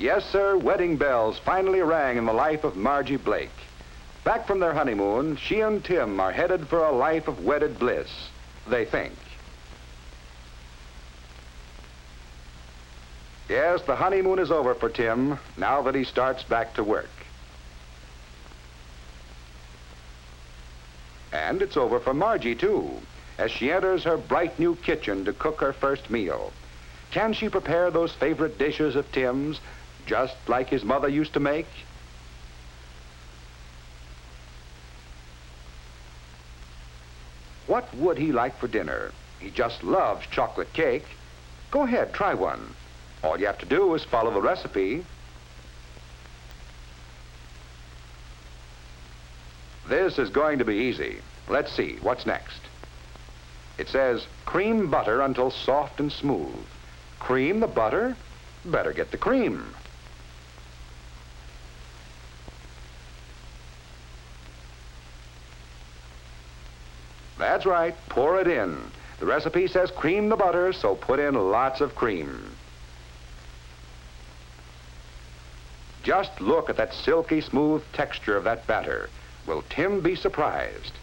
Yes, sir, wedding bells finally rang in the life of Margie Blake. Back from their honeymoon, she and Tim are headed for a life of wedded bliss, they think. Yes, the honeymoon is over for Tim, now that he starts back to work. And it's over for Margie, too, as she enters her bright new kitchen to cook her first meal. Can she prepare those favorite dishes of Tim's, just like his mother used to make? What would he like for dinner? He just loves chocolate cake. Go ahead, try one. All you have to do is follow the recipe. This is going to be easy. Let's see, what's next? It says, cream butter until soft and smooth. Cream the butter? Better get the cream. That's right, pour it in. The recipe says cream the butter, so put in lots of cream. Just look at that silky smooth texture of that batter. Will Tim be surprised?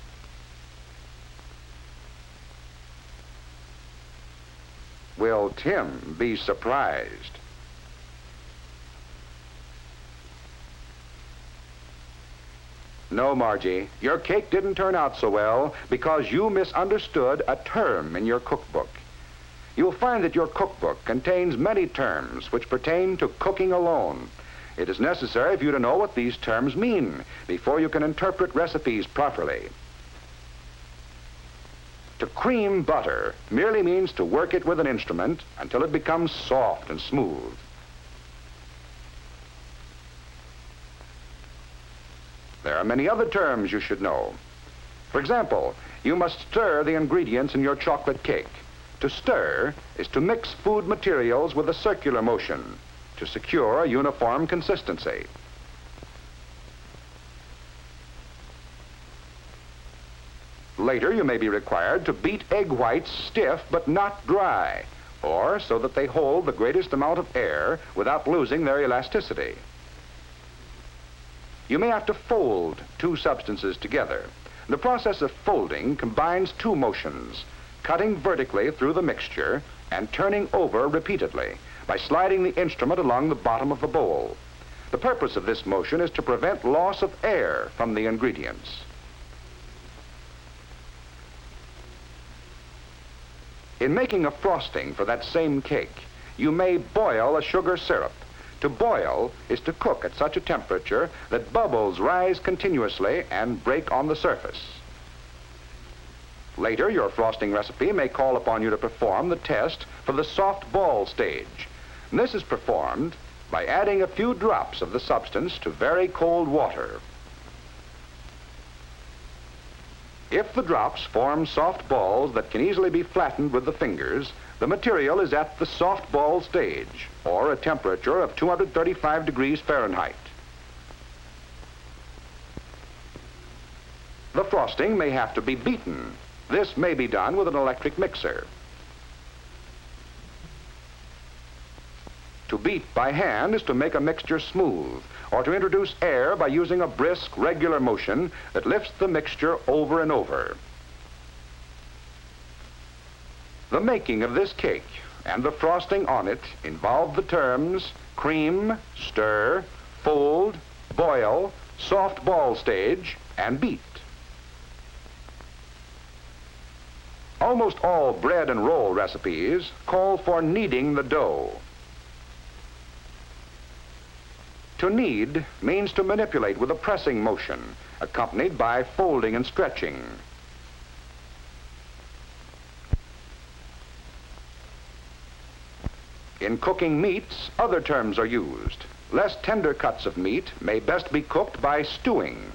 Will Tim be surprised? No, Margie, your cake didn't turn out so well because you misunderstood a term in your cookbook. You'll find that your cookbook contains many terms which pertain to cooking alone. It is necessary for you to know what these terms mean before you can interpret recipes properly. To cream butter merely means to work it with an instrument until it becomes soft and smooth. There are many other terms you should know. For example, you must stir the ingredients in your chocolate cake. To stir is to mix food materials with a circular motion to secure a uniform consistency. Later, you may be required to beat egg whites stiff but not dry, or so that they hold the greatest amount of air without losing their elasticity. You may have to fold two substances together. The process of folding combines two motions, cutting vertically through the mixture and turning over repeatedly by sliding the instrument along the bottom of the bowl. The purpose of this motion is to prevent loss of air from the ingredients. In making a frosting for that same cake, you may boil a sugar syrup. To boil is to cook at such a temperature that bubbles rise continuously and break on the surface. Later, your frosting recipe may call upon you to perform the test for the soft ball stage. And this is performed by adding a few drops of the substance to very cold water. If the drops form soft balls that can easily be flattened with the fingers, the material is at the soft ball stage, or a temperature of 235 degrees Fahrenheit. The frosting may have to be beaten. This may be done with an electric mixer. To beat by hand is to make a mixture smooth, or to introduce air by using a brisk, regular motion that lifts the mixture over and over. The making of this cake and the frosting on it involve the terms cream, stir, fold, boil, soft ball stage, and beat. Almost all bread and roll recipes call for kneading the dough. To knead means to manipulate with a pressing motion, accompanied by folding and stretching. In cooking meats, other terms are used. Less tender cuts of meat may best be cooked by stewing.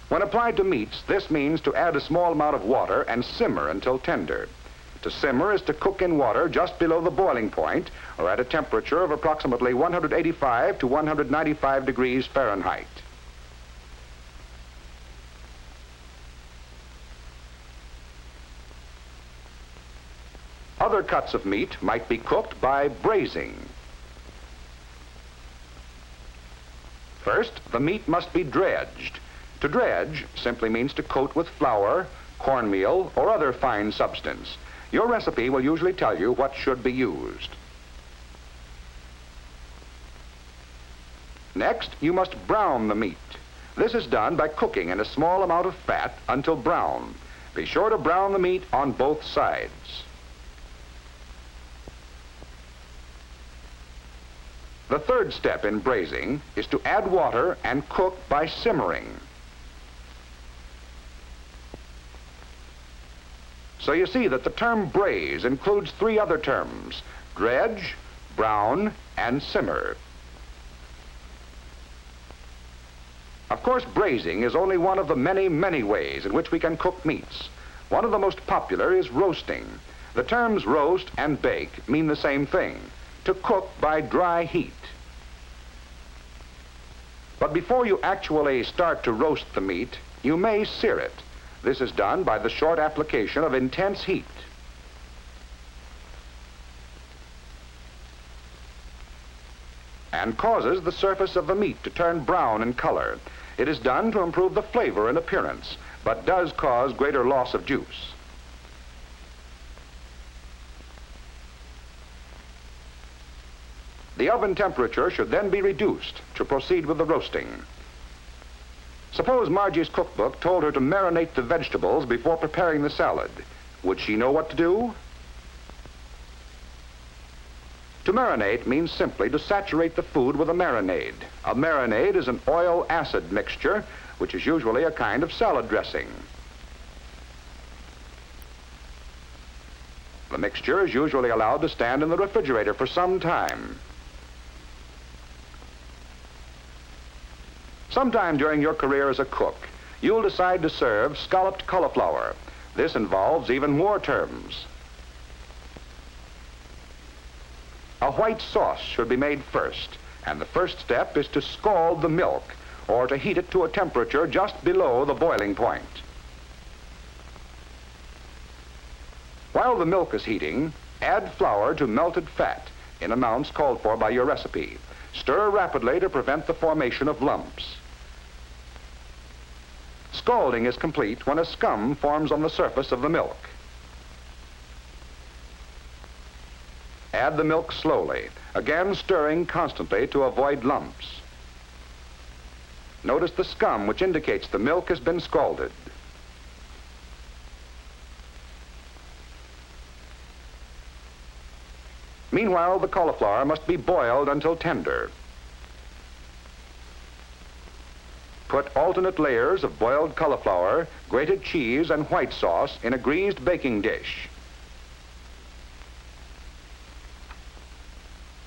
When applied to meats, this means to add a small amount of water and simmer until tender. To simmer is to cook in water just below the boiling point, or at a temperature of approximately 185 to 195 degrees Fahrenheit. Other cuts of meat might be cooked by braising. First, the meat must be dredged. To dredge simply means to coat with flour, cornmeal, or other fine substance. Your recipe will usually tell you what should be used. Next, you must brown the meat. This is done by cooking in a small amount of fat until brown. Be sure to brown the meat on both sides. The third step in braising is to add water and cook by simmering. So you see that the term braise includes three other terms: dredge, brown, and simmer. Of course, braising is only one of the many, many ways in which we can cook meats. One of the most popular is roasting. The terms roast and bake mean the same thing: to cook by dry heat. But before you actually start to roast the meat, you may sear it. This is done by the short application of intense heat. And causes the surface of the meat to turn brown in color. It is done to improve the flavor and appearance, but does cause greater loss of juice. The oven temperature should then be reduced to proceed with the roasting. Suppose Margie's cookbook told her to marinate the vegetables before preparing the salad. Would she know what to do? To marinate means simply to saturate the food with a marinade. A marinade is an oil-acid mixture, which is usually a kind of salad dressing. The mixture is usually allowed to stand in the refrigerator for some time. Sometime during your career as a cook, you'll decide to serve scalloped cauliflower. This involves even more terms. A white sauce should be made first, and the first step is to scald the milk, or to heat it to a temperature just below the boiling point. While the milk is heating, add flour to melted fat in amounts called for by your recipe. Stir rapidly to prevent the formation of lumps. Scalding is complete when a scum forms on the surface of the milk. Add the milk slowly, again stirring constantly to avoid lumps. Notice the scum, which indicates the milk has been scalded. Meanwhile, the cauliflower must be boiled until tender. Put alternate layers of boiled cauliflower, grated cheese, and white sauce in a greased baking dish.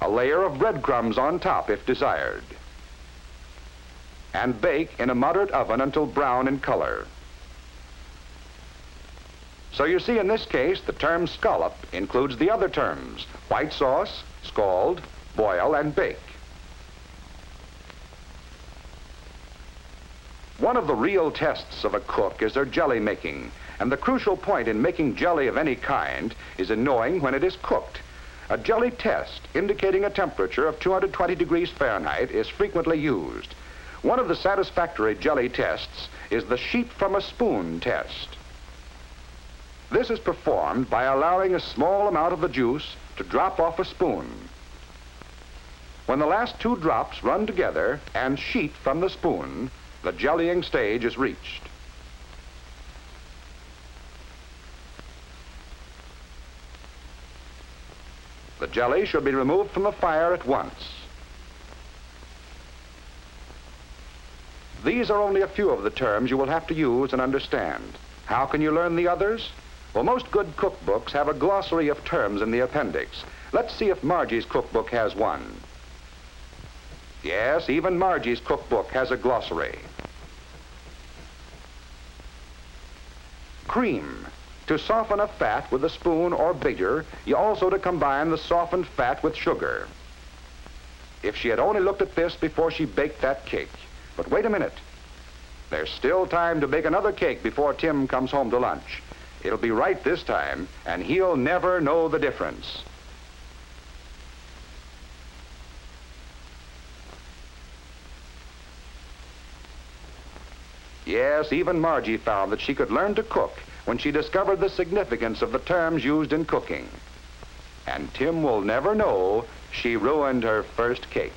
A layer of breadcrumbs on top if desired. And bake in a moderate oven until brown in color. So you see, in this case, the term scallop includes the other terms: white sauce, scald, boil, and bake. One of the real tests of a cook is their jelly making, and the crucial point in making jelly of any kind is in knowing when it is cooked. A jelly test indicating a temperature of 220 degrees Fahrenheit is frequently used. One of the satisfactory jelly tests is the sheep from a spoon test. This is performed by allowing a small amount of the juice to drop off a spoon. When the last two drops run together and sheet from the spoon, the jellying stage is reached. The jelly should be removed from the fire at once. These are only a few of the terms you will have to use and understand. How can you learn the others? Well, most good cookbooks have a glossary of terms in the appendix. Let's see if Margie's cookbook has one. Yes, even Margie's cookbook has a glossary. Cream. To soften a fat with a spoon or beater, you also to combine the softened fat with sugar. If she had only looked at this before she baked that cake. But wait a minute. There's still time to bake another cake before Tim comes home to lunch. It'll be right this time, and he'll never know the difference. Yes, even Margie found that she could learn to cook when she discovered the significance of the terms used in cooking. And Tim will never know she ruined her first cake.